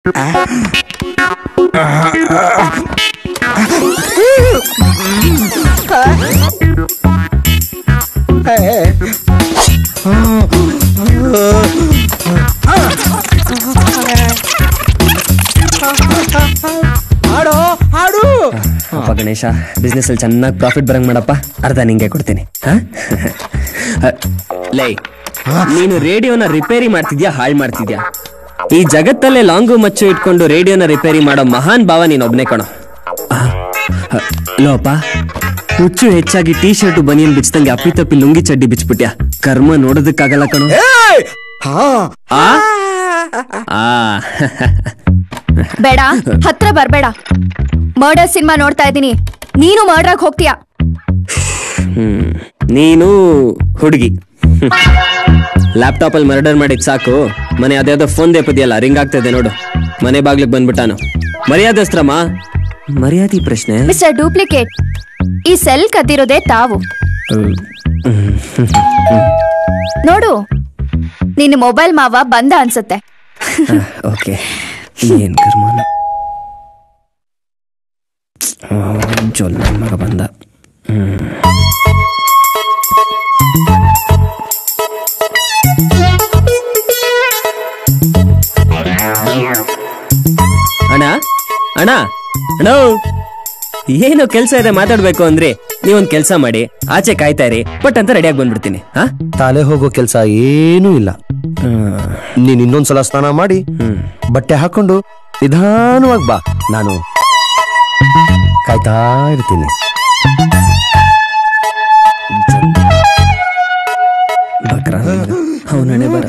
ಅಪ್ಪ ಗಣೇಶ, ಬಿಸ್ನೆಸ್ ಅಲ್ಲಿ ಚೆನ್ನಾಗಿ ಪ್ರಾಫಿಟ್ ಬರಂಗ್ ಮಾಡಪ್ಪ. ಅರ್ಧ ನಿಂಗೆ ಕೊಡ್ತೀನಿ. ಲೈ, ನೀನು ರೇಡಿಯೋನ ರಿಪೇರಿ ಮಾಡ್ತಿದ್ಯಾ ಹಾಳು ಮಾಡ್ತಿದ್ಯಾ? ಈ ಜಗತ್ತಲ್ಲೇ ಲಾಂಗು ಮಚ್ಚು ಇಟ್ಕೊಂಡು ರೇಡಿಯೋನ ರಿಪೇರಿ ಮಾಡೋ ಮಹಾನ್ ಭಾವ ನೀನ್ ಒಬ್ನೇ ಕಣೋ. ಲೋಪ, ಹುಚ್ಚು ಹೆಚ್ಚಾಗಿ ಟೀ ಶರ್ಟ್ ಬನಿಯನ್ ಬಿಚ್ಚದಂಗೆ ಅಪ್ಪಿತಪ್ಪಿ ಲುಂಗಿ ಚಡ್ಡಿ ಬಿಚ್ಬಿಟ್ಯಾ. ಕರ್ಮ ನೋಡೋದಕ್ಕಾಗಲ್ಲ ಕಣೋ. ಬೇಡ, ಹತ್ರ ಬರ್ಬೇಡ. ಮರ್ಡರ್ ಸಿನಿಮಾ ನೋಡ್ತಾ ಇದ್ದೀನಿ, ನೀನು ಮರ್ಡರ್ಗೆ ಹೋಗ್ತೀಯಾ? ನೀನು ಹುಡುಗಿ, ಲ್ಯಾಪ್ಟಾಪ್ ಅಲ್ಲಿ ಮರ್ಡರ್ ಮಾಡಿದ್ ಸಾಕು. ಮನೆ ಅದ್ಯಾವ್ದೋ ಫೋನ್ ದೇಪದಿಯಲ್ಲ, ರಿಂಗ್ ಆಗ್ತದೆ ನೋಡು. ಮನೆ ಬಾಗ್ಲಿಗೆ ಬಂದ್ಬಿಟ್ಟಾನು. ಮರ್ಯಾದಸ್ತ್ರಮ್ಮ, ಮರ್ಯಾದಿ ಪ್ರಶ್ನೆ. ಮಿಸ್ಟರ್ ಡೂಪ್ಲಿಕೇಟ್, ಈ ಸೆಲ್ ಕದ್ದಿರೋದೇ ತಾವು. ನೋಡು, ನಿನ್ನ ಮೊಬೈಲ್ ಮಾವ ಬಂದ ಅನ್ಸುತ್ತೆ. ಓಕೆ, ಏನ್ ಕರ್ಮನ ಜೊಲ್ಲ ಮಗ ಬಂದ. ಅಣ್ಣ ಅಣ್ಣ ಅಣ್ಣ, ಏನು ಕೆಲ್ಸ ಇದೆ ಮಾತಾಡ್ಬೇಕು ಅಂದ್ರೆ ನೀವೊಂದ್ ಕೆಲ್ಸ ಮಾಡಿ, ಆಚೆ ಕಾಯ್ತಾ ಇರಿ, ಬಟ್ ಅಂತ ರೆಡಿಯಾಗಿ ಬಂದ್ಬಿಡ್ತೀನಿ. ತಾಲೆ ಹೋಗೋ ಕೆಲ್ಸ ಏನೂ ಇಲ್ಲ. ನೀನ್ ಇನ್ನೊಂದ್ಸಲ ಸ್ನಾನ ಮಾಡಿ ಬಟ್ಟೆ ಹಾಕೊಂಡು ನಿಧಾನವಾಗಿ ಬಾ, ನಾನು ಕಾಯ್ತಾ ಇರ್ತೀನಿ. ಅವನೇ ಬರ.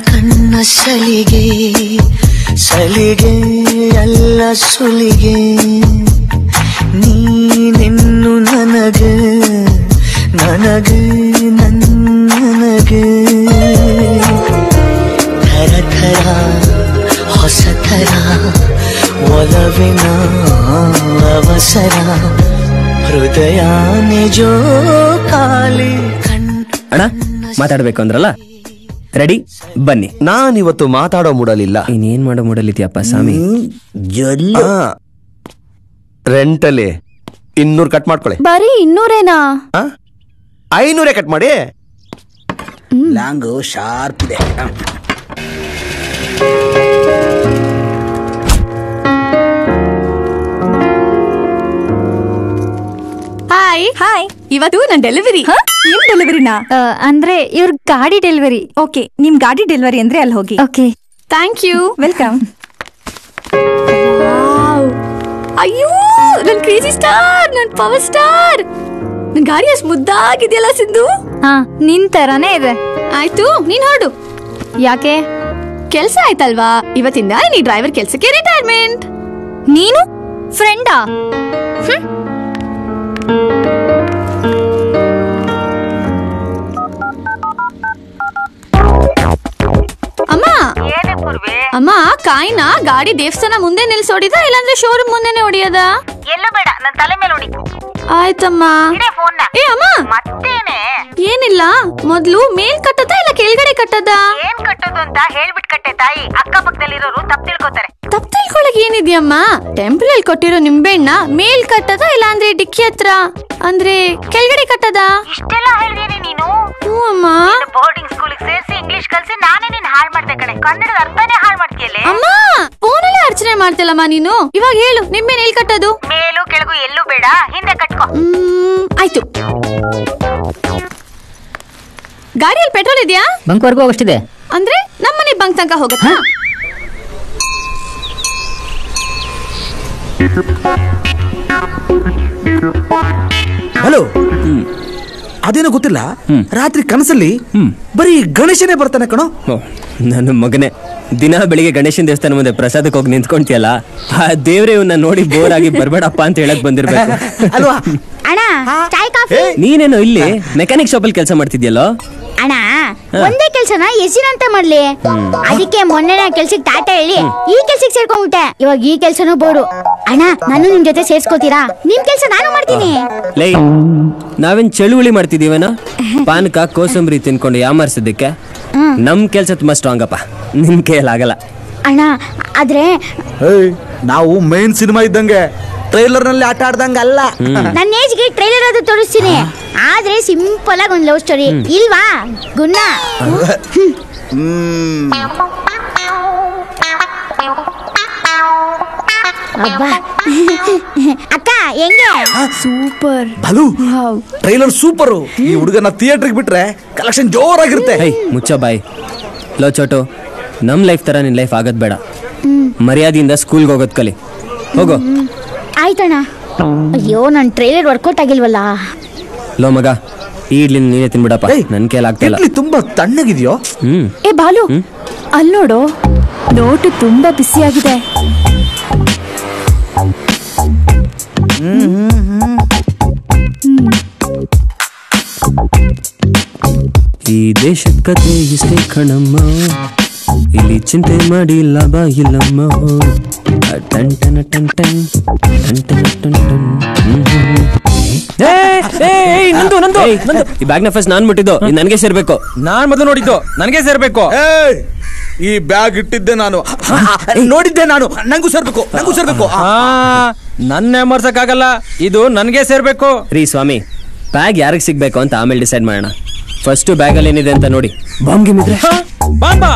ಕಣ್ಣ ಸಲಿಗೆ ಸಲಿಗೆ ಎಲ್ಲ ಸುಲಿಗೆ, ನೀನೆನ್ನು ನನಗೆ ನನಗೆ ನನಗೆ ಥರ ಥರ ಹೊಸ ಥರ ಒಲವಿನ ಅವಸರ, ಹೃದಯ ನಿಜೋ ಖಾಲಿ. ಅಣ್ಣ ಮಾತಾಡ್ಬೇಕು ಅಂದ್ರಲ್ಲ, ರೆಡಿ ಬನ್ನಿ. ನಾನಿವತ್ತು ಮಾತಾಡೋ ಮೂಡಲಿಲ್ಲ. ಇನ್ನೇನ್ ಮಾಡೋ ಮೂಡಲಿದ್ಯಪ್ಪ ಸ್ವಾಮಿ? ರೆಂಟಲ್ಲಿ 200 ಕಟ್ ಮಾಡ್ಕೊಳ್ಳಿ. ಬರೀ 200 500 ಕಟ್ ಮಾಡಿ. ಲಾಂಗು ಶಾರ್ಪ್ ಇದೆ. ಹಾಯ್ ಹಾಯ್, ಇವತ್ತು ನನ್ನ ಡೆಲಿವರಿ. ಏನ್ ಡೆಲಿವರಿನಾ? ಅಂದ್ರೆ ಇವ್ರ ಗಾಡಿ ಡೆಲಿವರಿ. ಓಕೆ, ನಿಮ್ ಗಾಡಿ ಡೆಲಿವರಿ ಅಂದ್ರೆ ಅಲ್ಲಿ ಹೋಗಿ. Okay, thank you. ವೆಲ್ಕಮ್. ಅಯ್ಯೋ, ನನ್ ಕ್ರೇಜಿ ಸ್ಟಾರ್, ನನ್ ಪವರ್ ಸ್ಟಾರ್. ನನ್ ಗಾಡಿ ಅಷ್ಟು ಮುದ್ದಾಗಿದೆಯಲ್ಲ ಸಿಂಧು. ನಿನ್ ತರಾನೇ ಇದೆ. ಆಯ್ತು, ನೀನ್ ಹೊರಡು. ಯಾಕೆ? ಕೆಲ್ಸ ಆಯ್ತಲ್ವಾ, ಇವತ್ತಿಂದ ನೀ ಡ್ರೈವರ್ ಕೆಲ್ಸಕ್ಕೆ ರಿಟೈರ್ಮೆಂಟ್. ನೀನು ಫ್ರೆಂಡಾ? ಅಮ್ಮ ಅಮ್ಮ, ಕಾಯಿನ ಗಾಡಿ ದೇವಸ್ಥಾನ ಮುಂದೆ ನಿಲ್ಸೋಡಿದ, ಇಲ್ಲಾಂದ್ರೆ ಶೋರೂಮ್ ಮುಂದೆನೆ ಹೊಡಿಯೋದ? ಎಲ್ಲೂ ಬೇಡ, ನನ್ ತಲೆ ಮೇಲೆ ಹೊಡಿ. ಆಯ್ತಮ್ಮ. ಏ ಅಮ್ಮ, ಏನಿಲ್ಲ, ಮೊದ್ಲು ಮೇಲ್ ಕಟ್ಟದ ಇಲ್ಲ ಕೆಳಗಡೆ ಕಟ್ಟದ? ಏನ್ ಕಟ್ಟೋದು ಅಂತ ಹೇಳ್ಬಿಟ್ ಕಟ್ಟೆ ತಾಯಿ. ಅಕ್ಕಪಕ್ಕದಲ್ಲಿರೋರು ತಪ್ಪು ತಿಳ್ಕೊತಾರೆ. ತಪ್ಪು ತಿಳ್ಕೊಳಕ್ ಏನಿದ್ಯಮ್ಮ? ಟೆಂಪಲ್ ಅಲ್ಲಿ ಕೊಟ್ಟಿರೋ ನಿಂಬೆಹಣ್ಣ ಮೇಲ್ ಕಟ್ಟದ, ಇಲ್ಲ ಅಂದ್ರೆ ಡಿಕ್ಕಿ ಹತ್ರ ಅಂದ್ರೆ ಕೆಳಗಡೆ ಕಟ್ಟದ? ಇಷ್ಟೆಲ್ಲ ಹೇಳಿದೀನಿ ನೀನು. ಹ್ಞೂ ಅಮ್ಮ. ಬೋರ್ಡಿಂಗ್ ಸ್ಕೂಲಿಗೆ ಸೇರಿಸಿ ಇಂಗ್ಲಿಷ್ ಕಲ್ಸಿ ನಾನೇ ನಿನ್ ಹಾಳು ಮಾಡ್ದೆ ಕಣೆ. ಕನ್ನಡದ ಅರ್ಥನೇ ಹಾಳು ಮಾಡ್ತೀಯಲ್ಲೇ. ಅಮ್ಮ, ಫೋನಲ್ಲೇ ಅರ್ಚನೆ ಮಾಡ್ತಿಲ್ಲಮ್ಮ ನೀನು. ಇವಾಗ ಹೇಳು, ನಿಂಬೆಹಣ್ಣು ಎಲ್ಲಿ ಕಟ್ಟೋದು? ಮೇಲು ಕೆಳಗು ಎಲ್ಲೂ ಬೇಡ, ಹಿಂದೆ ಕಟ್ಕೊ. ಆಯ್ತು. ಗಾಡಿಯಲ್ಲಿ ಪೆಟ್ರೋಲ್ ಇದೆಯಾ? ಬಂಕ್ ವರ್ಗೂ ಅಷ್ಟಿದೆ. ಅಂದ್ರೆ ನಮ್ಮನೆ ಬಂಕ್ ತನಕ ಹೋಗುತ್ತಾ? ಹಲೋ, ಅದೇನೋ ಗೊತ್ತಿಲ್ಲ, ರಾತ್ರಿ ಕನಸಲ್ಲಿ ಬರೀ ಗಣೇಶನೇ ಬರ್ತಾನೆ ಕಣೋ. ನನ್ನ ಮಗನೇ, ದಿನ ಬೆಳಿಗ್ಗೆ ಗಣೇಶನ್ ದೇವಸ್ಥಾನ ಮುಂದೆ ಪ್ರಸಾದಕ್ಕೆ ಹೋಗಿ ನಿಂತ್ಕೊಂತಿಯಲ್ಲ, ಆ ದೇವ್ರೆ ಇವನ್ನ ನೋಡಿ ಬೋರ್ ಆಗಿ ಬರ್ಬೇಡಪ್ಪ ಅಂತ ಹೇಳಕ್ ಬಂದಿರ್ಬೇಕು ಅಲ್ವಾ? ಅಣ್ಣ, ಚಾಯ್ ಕಾಫಿ. ನೀನೇನೋ ಇಲ್ಲಿ ಮೆಕ್ಯಾನಿಕ್ ಶಾಪ್ ಅಲ್ಲಿ ಕೆಲಸ ಮಾಡ್ತಿದ್ಯಲ್ಲೋ? ಅಣ್ಣ, ಒಂದೇ ಕೆಲ್ಸನ ಎಷ್ಟಿನಂತ ಮಾಡ್ಲಿ? ಅದಕ್ಕೆ ಮೊನ್ನೆ ನಾ ಕೆಲ್ಸಕ್ಕೆ ಟಾಟಾ ಹೇಳಿ ಈ ಕೆಲ್ಸಕ್ಕೆ ಸೇರ್ಕೊಂಡ್ಬಿಟ್ಟೆ. ಇವಾಗ ಈ ಕೆಲ್ಸನೂ ಬೋರು. ಅಣ್ಣ ನಾನು ನಿಮ್ ಜೊತೆ ಸೇರ್ಸ್ಕೋತೀರಾ? ನಿಮ್ ಕೆಲ್ಸ ನಾನು ಮಾಡ್ತೀನಿ. ಲೈ, ನಾವೇನ್ ಚಳುವಳಿ ಮಾಡ್ತಿದೀವನ? ಪಾನಕ ಕೋಸಂಬರಿ ತಿನ್ಕೊಂಡು ಯಾಮಾರ್ಸಿದ್ದಕ್ಕೆ ನಮ್ ಕೆಲ್ಸ ತುಂಬಾ ಸ್ಟ್ರಾಂಗ್ ಅಪ್ಪ, ನಿಮ್ ಕೈಯಲ್ಲಾಗಲ್ಲ. ಅಣ್ಣ ಆದ್ರೆ ನಾವು ಮೇನ್ ಸಿನಿಮಾ ಇದ್ದಂಗೆ, ಟ್ರೈಲರ್ ನಲ್ಲಿ ಆಟ ಆಡ್ದಂಗ ಅಲ್ಲ. ನನ್ನ ಏಜ್ಗೆ ಟ್ರೈಲರ್ ಅದು ತೋರಿಸ್ತೀನಿ, ಆದ್ರೆ ಸಿಂಪಲ್ ಆಗಿ ಒಂದ್ ಲವ್ ಸ್ಟೋರಿ ಇಲ್ವಾ ಗುನ್ನ? ಅಕ್ಕ ಹೆಂಗೆ? ಸೂಪರ್ ಬಲು ಟ್ರೈಲರ್ ಸೂಪರ್. ಈ ಹುಡುಗನ ಥಿಯೇಟರ್ಗೆ ಬಿಟ್ರೆ ಕಲೆಕ್ಷನ್ ಜೋರಾಗಿರುತ್ತೆ. ಮುಚ್ಚ ಬಾಯ್. ಲೋ ಚೋಟು, ನಮ್ ಲೈಫ್ ತರ ನಿನ್ ಲೈಫ್ ಆಗದ್ ಬೇಡ. ಮರ್ಯಾದೆಯಿಂದ ಸ್ಕೂಲ್ಗೆ ಹೋಗೋದ್ ಕಲಿ. ಹೋಗೋ. ಆಯ್ತಣ್ಣ. ಅಯ್ಯೋ ನನ್ ಟ್ರೈಲರ್ ವರ್ಕೌಟ್ ಆಗಿಲ್ವಲ್ಲ. ಲೋ ಮಗ, ಈ ಇಡ್ಲಿ ನೀನೇ ತಿನ್ಬಿಡಪ್ಪ, ನನ್ ಕೈಲಾಗ್ತಿಲ್ಲ. ತುಂಬಾ ತಣ್ಣಗಿದ್ಯೋ? ಏ ಬಾಲು, ಅಲ್ಲಿ ನೋಡು, ನೋಟು ತುಂಬಾ ಬಿಸಿಯಾಗಿದೆ. ಈ ದೇಶದ ಕತೆ ಇಷ್ಟೇ ಕಣಮ್ಮ, ಇಲ್ಲಿ ಚಿಂತೆ ಮಾಡಿ ಲಾಭ ಇಲ್ಲಮ್ಮ. Ton ton ton ton ton ton ton ton. ನಂದು ಈ ಬ್ಯಾಗ್ನ ಫಸ್ಟ್ ನಾನ್ ಮುಟ್ಟಿದ್ದು, ನನಗೆ ಸೇರ್ಬೇಕು. ನಾನ್ ಮೊದಲು ನೋಡಿದ್ದು, ನನಗೆ ಸೇರ್ಬೇಕು. ಈ ಬ್ಯಾಗ್ ಇಟ್ಟಿದ್ದೆ ನಾನು, ನೋಡಿದ್ದೆ ನಾನು. ನಂಗೂ ಸೇರ್ಬೇಕು, ನಂಗೂ ಸೇರ್ಬೇಕು. ನನ್ನ ಮರ್ಸಕ್ಕಾಗಲ್ಲ, ಇದು ನನಗೆ ಸೇರ್ಬೇಕು. ರೀ ಸ್ವಾಮಿ, ಬ್ಯಾಗ್ ಯಾರಿಗೆ ಸಿಗ್ಬೇಕು ಅಂತ ಆಮೇಲೆ ಡಿಸೈಡ್ ಮಾಡೋಣ. ಫಸ್ಟ್ ಬ್ಯಾಗ್ ಅಲ್ಲಿ ಏನಿದೆ ಅಂತ ನೋಡಿ. ಬಾಂಬ್ ಗಿಮಿದ್ರೆ ಬಾಂಬಾ,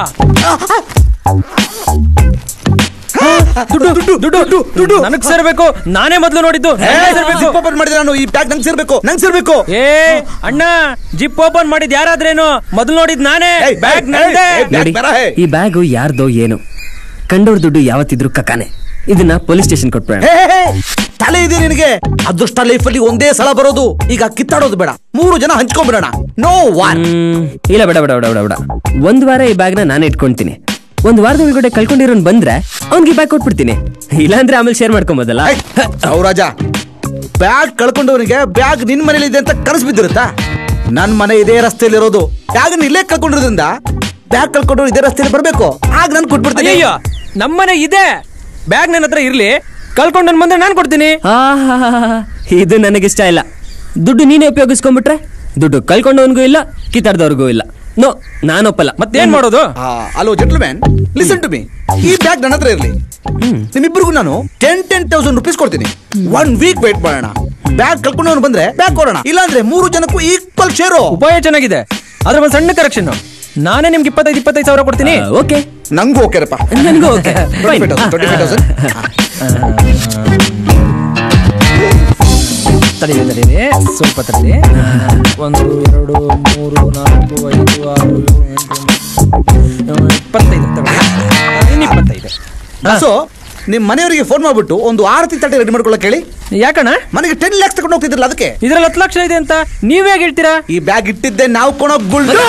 ದುಡ್ಡು ನನಗ್ ಸೇರ್ಬೇಕು. ನಾನೇ ಮೊದಲು ನೋಡಿದ್ದು, ಓಪನ್ ಮಾಡಿದ್ರೆ ನಾನು. ಈ ಬ್ಯಾಗ್ ನಂಗೆ ಸೇರ್ಬೇಕು, ನಂಗೆ ಸೇರ್ಬೇಕು. ಏ ಅಣ್ಣ, ಜಿಪ್ ಓಪನ್ ಮಾಡಿದ್ ಯಾರಾದ್ರೇನು, ಮೊದಲು ನೋಡಿದ್ ನಾನೇ. ಬ್ಯಾಗ್ ನಂದೇ. ನೋಡಿ, ಈ ಬ್ಯಾಗ್ ಯಾರ್ದೋ ಏನು, ಕಂಡೋರ್ ದುಡ್ಡು ಯಾವತ್ತಿದ್ರು ಕಕಾನೆ. ಇದನ್ನ ಪೊಲೀಸ್ ಸ್ಟೇಷನ್ ಕೊಟ್ಬಿಡೋಣ. ತಲೆ ಇದೆ ನಿನಗೆ? ಅದೃಷ್ಟ ಲೈಫ್ ಅಲ್ಲಿ ಒಂದೇ ಸಲ ಬರೋದು. ಈಗ ಕಿತ್ತಾಡೋದು ಬೇಡ, 3 ಜನ ಹಂಚ್ಕೊಂಡ್ಬಿಡೋಣ. No war. ಇಲ್ಲ, ಬೇಡ ಬೇಡ ಬೇಡ ಬೇಡ. ಒಂದ್ ವಾರ ಈ ಬ್ಯಾಗ್ನ ನಾನೇ ಇಟ್ಕೊಂತೀನಿ. ಒಂದ್ ವಾರದ ಒಳಗಡೆ ಕಳ್ಕೊಂಡಿರೋನ್ ಬಂದ್ರೆ ಅವ್ನಿಗೆ ಬ್ಯಾಗ್ ಕೊಟ್ಬಿಡ್ತೀನಿ. ಇಲ್ಲಾಂದ್ರೆ ಆಮೇಲೆ ಶೇರ್ ಮಾಡ್ಕೊಂಬೋದಲ್ಲ. ರಾಜ, ಬ್ಯಾಗ್ ಕಳ್ಕೊಂಡವನಿಗೆ ಬ್ಯಾಗ್ ನಿನ್ ಮನೇಲಿ ಇದೆ ಅಂತ ಕನಸು ಬಿದ್ದಿರುತ್ತಾ? ನನ್ ಮನೆ ಇದೇ ರಸ್ತೆಯಲ್ಲಿ ಇರೋದು. ಬ್ಯಾಗ್ ಇಲ್ಲೇ ಕಳ್ಕೊಂಡಿರೋದ್ರಿಂದ ಬ್ಯಾಗ್ ಕಳ್ಕೊಂಡವ್ರು ಇದೇ ರಸ್ತೆಯಲ್ಲಿ ಬರ್ಬೇಕು. ಆಗ ನಾನು ಕೊಟ್ಬಿಡ್ತೀನಿ. ಅಯ್ಯೋ, ನಮ್ಮನೆ ಇದೆ, ಬ್ಯಾಗ್ ನನ್ನ ಹತ್ರ ಇರ್ಲಿ, ಕಳ್ಕೊಂಡು ನನ್ ಬಂದ್ರೆ ನಾನು ಕೊಡ್ತೀನಿ. ಇದು ನನಗಿಷ್ಟ ಇಲ್ಲ. ದುಡ್ಡು ನೀನೇ ಉಪಯೋಗಿಸ್ಕೊಂಡ್ಬಿಟ್ರೆ ದುಡ್ಡು ಕಳ್ಕೊಂಡವನ್ಗೂ ಇಲ್ಲ, ಕಿತ್ತಾಡ್ದವ್ರಿಗೂ ಇಲ್ಲ. ನೋ, ನಾನೊಪ್ಪಲ್ಲ. ಮತ್ತೇನ್ ಮಾಡೋದು? Hello gentleman, listen to me. ಈ ಬ್ಯಾಗ್ ನನ್ನ ಹತ್ರ ಇರ್ಲಿ, ನಿಮ್ಮಿಬ್ಬರಿಗೂ ನಾನು 10,000 ರೂಪೀಸ್ ಕೊಡ್ತೀನಿ. 1 ವೀಕ್ ವೇಟ್ ಮಾಡೋಣ. ಬ್ಯಾಗ್ ಕಳ್ಕೊಂಡವನು ಬಂದ್ರೆ ಬ್ಯಾಗ್ ಕೊಡೋಣ, ಇಲ್ಲಾಂದ್ರೆ 3 ಜನಕ್ಕೂ ಈಕ್ವಲ್ ಶೇರು. ಉಪಾಯ ಚೆನ್ನಾಗಿದೆ, ಆದ್ರೆ ಒಂದ್ ಸಣ್ಣ ಕರೆಕ್ಷನ್. ನಾನೇ ನಿಮ್ಗೆ 25,000 ಕೊಡ್ತೀನಿ. ಓಕೆ, ನಂಗೂ ಓಕೆರಪ್ಪ. ನನಗೂ ಓಕೆ. 25,000. ತಡೀರಿ, ಸ್ವಲ್ಪ ತಡೀರಿ. 1 2 3 4 5 6 7 8 25. 25. ಸೊ ನಿಮ್ ಮನೆಯವರಿಗೆ ಫೋನ್ ಮಾಡ್ಬಿಟ್ಟು ಒಂದು ಆರತಿ ತಟ್ಟೆ ರೆಡಿ ಮಾಡ್ಕೊಳ್ಳೋಕೆ ಹೇಳಿ. ಯಾಕಣ್ಣ? ಮನೆಗೆ 10 lakhs ತಗೊಂಡು ಹೋಗ್ತಿದ್ರಲ್ಲ, ಅದಕ್ಕೆ. ಇದ್ರಲ್ಲಿ 10 ಲಕ್ಷ ಇದೆ ಅಂತ ನೀವ್ ಹೇಗೆ ಹೇಳ್ತೀರಾ? ಈ ಬ್ಯಾಗ್ ಇಟ್ಟಿದ್ದೆ ನಾವು ಕೊಡೋ ಗುಳ್ಳು.